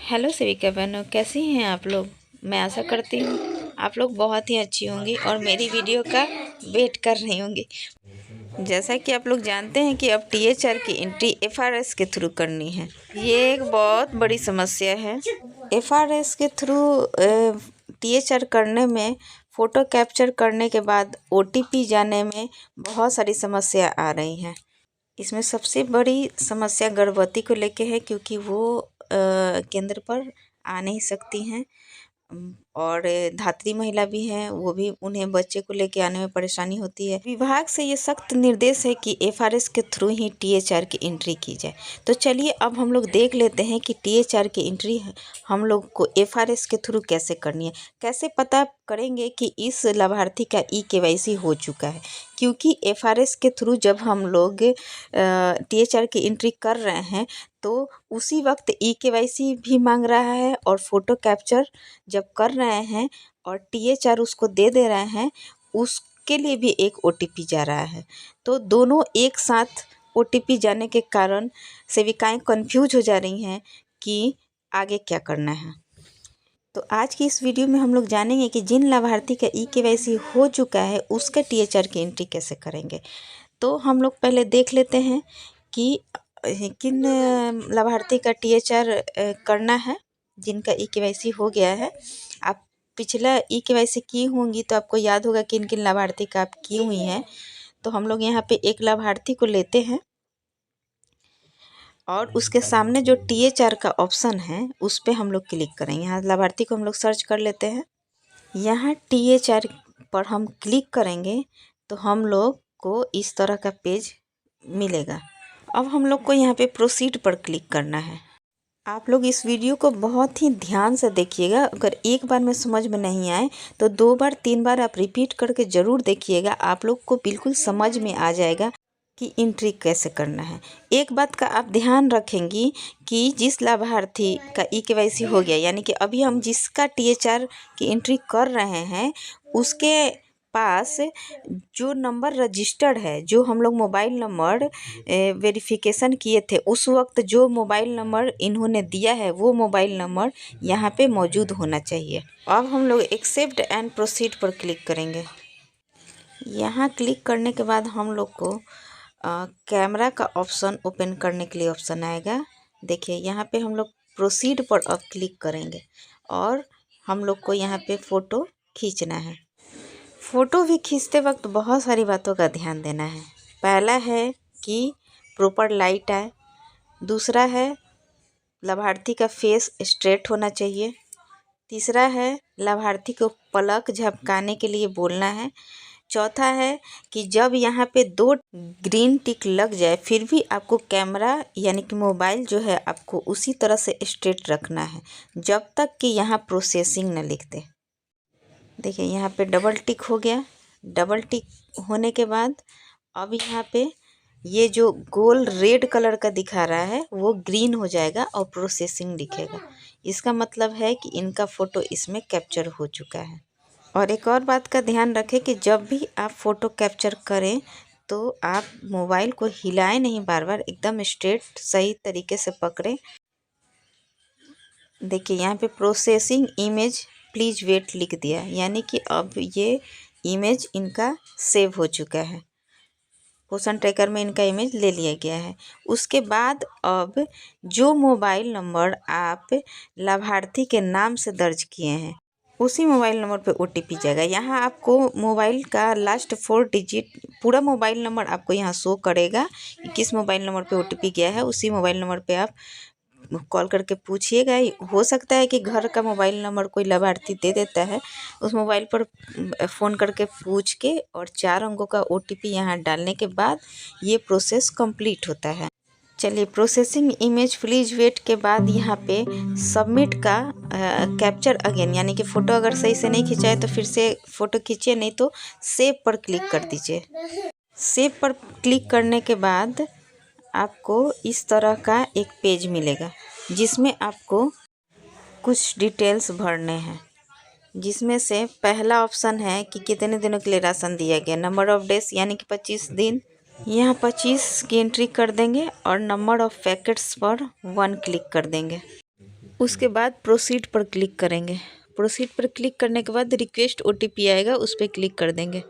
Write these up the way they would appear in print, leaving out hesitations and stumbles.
Hello सेविका बहनों, कैसी हैं आप लोग। मैं आशा करती हूँ आप लोग बहुत ही अच्छी होंगी और मेरी वीडियो का वेट कर रही होंगी। जैसा कि आप लोग जानते हैं कि अब टीएचआर की एंट्री एफआरएस के थ्रू करनी है। ये एक बहुत बड़ी समस्या है। एफआरएस के थ्रू टीएचआर करने में फ़ोटो कैप्चर करने के बाद ओटीपी जाने में बहुत सारी समस्या आ रही हैं। इसमें सबसे बड़ी समस्या गर्भवती को लेके है, क्योंकि वो केंद्र पर आ नहीं सकती हैं और धात्री महिला भी हैं, वो भी उन्हें बच्चे को लेके आने में परेशानी होती है। विभाग से ये सख्त निर्देश है कि एफआरएस के थ्रू ही टीएचआर की एंट्री की जाए। तो चलिए अब हम लोग देख लेते हैं कि टीएचआर की एंट्री हम लोग को एफआरएस के थ्रू कैसे करनी है। कैसे पता करेंगे कि इस लाभार्थी का ई-केवाईसी हो चुका है, क्योंकि एफआरएस के थ्रू जब हम लोग टीएचआर की एंट्री कर रहे हैं तो उसी वक्त ई-केवाईसी भी मांग रहा है और फ़ोटो कैप्चर जब कर रहे हैं और टीएचआर उसको दे रहे हैं, उसके लिए भी एक ओटीपी जा रहा है। तो दोनों एक साथ ओटीपी जाने के कारण सेविकाएं कंफ्यूज हो जा रही हैं कि आगे क्या करना है। तो आज की इस वीडियो में हम लोग जानेंगे कि जिन लाभार्थी का ई-केवाईसी हो चुका है उसका टीएचआर की एंट्री कैसे करेंगे। तो हम लोग पहले देख लेते हैं कि किन लाभार्थी का टीएचआर करना है। जिनका ई-केवाईसी हो गया है, आप पिछला ई-केवाईसी की होंगी तो आपको याद होगा किन किन लाभार्थी का आप की हुई हैं। तो हम लोग यहाँ पे एक लाभार्थी को लेते हैं और उसके सामने जो टीएचआर का ऑप्शन है उस पर हम लोग क्लिक करेंगे। यहाँ लाभार्थी को हम लोग सर्च कर लेते हैं। यहाँ टीएचआर पर हम क्लिक करेंगे तो हम लोग को इस तरह का पेज मिलेगा। अब हम लोग को यहाँ पे प्रोसीड पर क्लिक करना है। आप लोग इस वीडियो को बहुत ही ध्यान से देखिएगा। अगर एक बार में समझ में नहीं आए तो 2 बार 3 बार आप रिपीट करके ज़रूर देखिएगा। आप लोग को बिल्कुल समझ में आ जाएगा कि एंट्री कैसे करना है। एक बात का आप ध्यान रखेंगी कि जिस लाभार्थी का ई-केवाईसी हो गया, यानी कि अभी हम जिसका टीएचआर की एंट्री कर रहे हैं उसके पास जो नंबर रजिस्टर्ड है, जो हम लोग मोबाइल नंबर वेरिफिकेशन किए थे, उस वक्त जो मोबाइल नंबर इन्होंने दिया है वो मोबाइल नंबर यहाँ पे मौजूद होना चाहिए। अब हम लोग एक्सेप्ट एंड प्रोसीड पर क्लिक करेंगे। यहाँ क्लिक करने के बाद हम लोग को कैमरा का ऑप्शन ओपन करने के लिए ऑप्शन आएगा। देखिए यहाँ पे हम लोग प्रोसीड पर अब क्लिक करेंगे और हम लोग को यहाँ पे फ़ोटो खींचना है। फ़ोटो भी खींचते वक्त बहुत सारी बातों का ध्यान देना है। पहला है कि प्रॉपर लाइट आए। दूसरा है लाभार्थी का फेस स्ट्रेट होना चाहिए। तीसरा है लाभार्थी को पलक झपकाने के लिए बोलना है। चौथा है कि जब यहाँ पे 2 ग्रीन टिक लग जाए फिर भी आपको कैमरा यानी कि मोबाइल जो है आपको उसी तरह से स्ट्रेट रखना है जब तक कि यहाँ प्रोसेसिंग न लिख दे। देखिए यहाँ पे डबल टिक हो गया। डबल टिक होने के बाद अब यहाँ पे ये जो गोल रेड कलर का दिखा रहा है वो ग्रीन हो जाएगा और प्रोसेसिंग दिखेगा। इसका मतलब है कि इनका फ़ोटो इसमें कैप्चर हो चुका है। और एक और बात का ध्यान रखें कि जब भी आप फ़ोटो कैप्चर करें तो आप मोबाइल को हिलाएं नहीं, बार बार एकदम स्ट्रेट सही तरीके से पकड़ें। देखिए यहाँ पे प्रोसेसिंग इमेज प्लीज़ वेट लिख दिया, यानी कि अब ये इमेज इनका सेव हो चुका है। पोषण ट्रैकर में इनका इमेज ले लिया गया है। उसके बाद अब जो मोबाइल नंबर आप लाभार्थी के नाम से दर्ज किए हैं उसी मोबाइल नंबर पे ओटीपी जाएगा। यहाँ आपको मोबाइल का लास्ट 4 डिजिट पूरा मोबाइल नंबर आपको यहाँ शो करेगा कि किस मोबाइल नंबर पे ओटीपी गया है। उसी मोबाइल नंबर पे आप कॉल करके पूछिएगा। हो सकता है कि घर का मोबाइल नंबर कोई लाभार्थी दे देता है, उस मोबाइल पर फ़ोन करके पूछ के और 4 अंकों का ओटीपी यहाँ डालने के बाद ये प्रोसेस कंप्लीट होता है। चलिए प्रोसेसिंग इमेज प्लीज वेट के बाद यहाँ पे सबमिट का कैप्चर अगेन, यानी कि फ़ोटो अगर सही से नहीं खिंचा है तो फिर से फ़ोटो खींचिए, नहीं तो सेव पर क्लिक कर दीजिए। सेव पर क्लिक करने के बाद आपको इस तरह का एक पेज मिलेगा जिसमें आपको कुछ डिटेल्स भरने हैं, जिसमें से पहला ऑप्शन है कि कितने दिनों के लिए राशन दिया गया। नंबर ऑफ़ डेज यानी कि 25 दिन, यहाँ 25 की एंट्री कर देंगे और नंबर ऑफ़ पैकेट्स पर 1 क्लिक कर देंगे। उसके बाद प्रोसीड पर क्लिक करेंगे। प्रोसीड पर क्लिक करने के बाद रिक्वेस्ट OTP आएगा, उस पर क्लिक कर देंगे।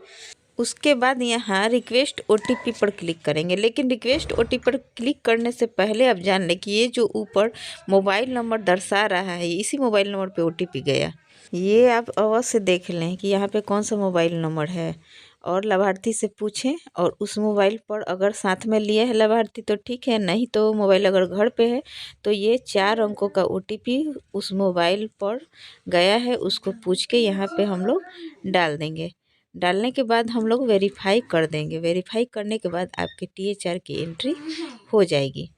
उसके बाद यहाँ रिक्वेस्ट OTP पर क्लिक करेंगे। लेकिन रिक्वेस्ट OTP पर क्लिक करने से पहले आप जान लें कि ये जो ऊपर मोबाइल नंबर दर्शा रहा है, इसी मोबाइल नंबर पे OTP गया। ये आप अवश्य देख लें कि यहाँ पे कौन सा मोबाइल नंबर है और लाभार्थी से पूछें। और उस मोबाइल पर अगर साथ में लिए है लाभार्थी तो ठीक है, नहीं तो मोबाइल अगर घर पे है तो ये 4 अंकों का OTP उस मोबाइल पर गया है, उसको पूछ के यहाँ पे हम लोग डाल देंगे। डालने के बाद हम लोग वेरीफाई कर देंगे। वेरीफाई करने के बाद आपके THR की एंट्री हो जाएगी।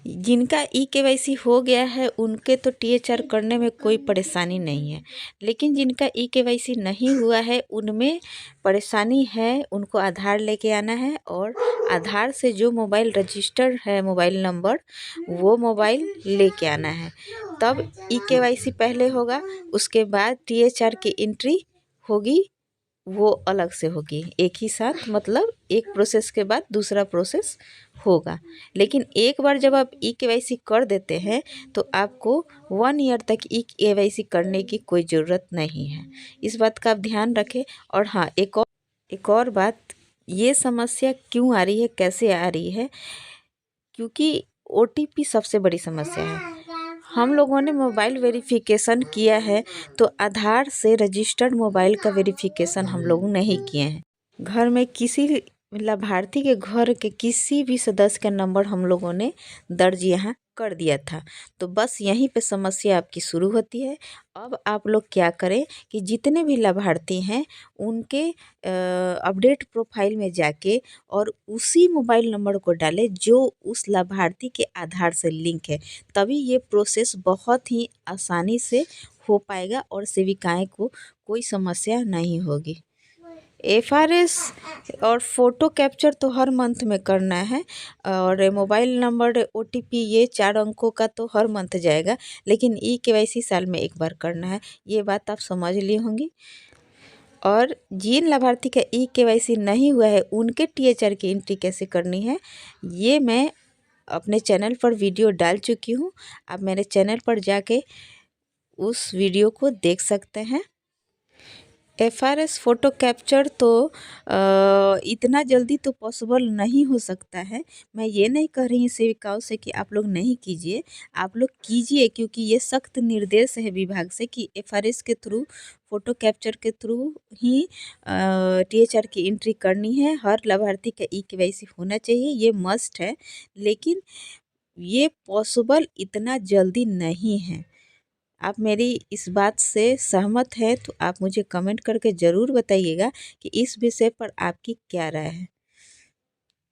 जिनका eKYC हो गया है उनके तो THR करने में कोई परेशानी नहीं है, लेकिन जिनका eKYC नहीं हुआ है उनमें परेशानी है। उनको आधार लेके आना है और आधार से जो मोबाइल रजिस्टर्ड है मोबाइल नंबर, वो मोबाइल लेके आना है। तब eKYC पहले होगा, उसके बाद THR की एंट्री होगी, वो अलग से होगी। एक ही साथ, मतलब एक प्रोसेस के बाद दूसरा प्रोसेस होगा। लेकिन एक बार जब आप eKYC कर देते हैं तो आपको 1 ईयर तक eKYC करने की कोई ज़रूरत नहीं है। इस बात का आप ध्यान रखें। और हाँ, एक और बात, ये समस्या क्यों आ रही है, कैसे आ रही है, क्योंकि OTP सबसे बड़ी समस्या है। हम लोगों ने मोबाइल वेरिफिकेशन किया है तो आधार से रजिस्टर्ड मोबाइल का वेरिफिकेशन हम लोग नहीं किए हैं। घर में किसी लाभार्थी के घर के किसी भी सदस्य का नंबर हम लोगों ने दर्ज यहाँ कर दिया था, तो बस यहीं पे समस्या आपकी शुरू होती है। अब आप लोग क्या करें कि जितने भी लाभार्थी हैं उनके अपडेट प्रोफाइल में जाके और उसी मोबाइल नंबर को डालें जो उस लाभार्थी के आधार से लिंक है। तभी ये प्रोसेस बहुत ही आसानी से हो पाएगा और सेविकाएं को कोई समस्या नहीं होगी। FRS और फ़ोटो कैप्चर तो हर मंथ में करना है, और मोबाइल नंबर OTP ये 4 अंकों का तो हर मंथ जाएगा, लेकिन eKYC साल में एक बार करना है। ये बात आप समझ ली होंगी। और जिन लाभार्थी का eKYC नहीं हुआ है उनके THR की एंट्री कैसे करनी है, ये मैं अपने चैनल पर वीडियो डाल चुकी हूँ। आप मेरे चैनल पर जाके उस वीडियो को देख सकते हैं। FRS फ़ोटो कैप्चर तो इतना जल्दी तो पॉसिबल नहीं हो सकता है। मैं ये नहीं कह रही हूँ सेविकाओं से कि आप लोग नहीं कीजिए, आप लोग कीजिए, क्योंकि ये सख्त निर्देश है विभाग से कि FRS के थ्रू, फ़ोटो कैप्चर के थ्रू ही THR की एंट्री करनी है। हर लाभार्थी का eKYC होना चाहिए, ये मस्ट है। लेकिन ये पॉसिबल इतना जल्दी नहीं है। आप मेरी इस बात से सहमत हैं तो आप मुझे कमेंट करके ज़रूर बताइएगा कि इस विषय पर आपकी क्या राय है।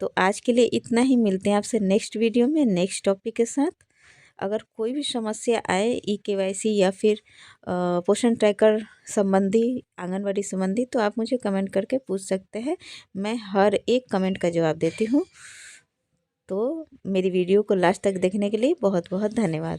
तो आज के लिए इतना ही, मिलते हैं आपसे नेक्स्ट वीडियो में नेक्स्ट टॉपिक के साथ। अगर कोई भी समस्या आए eKYC या फिर पोषण ट्रैकर संबंधी, आंगनवाड़ी संबंधी, तो आप मुझे कमेंट करके पूछ सकते हैं। मैं हर एक कमेंट का जवाब देती हूँ। तो मेरी वीडियो को लास्ट तक देखने के लिए बहुत बहुत धन्यवाद।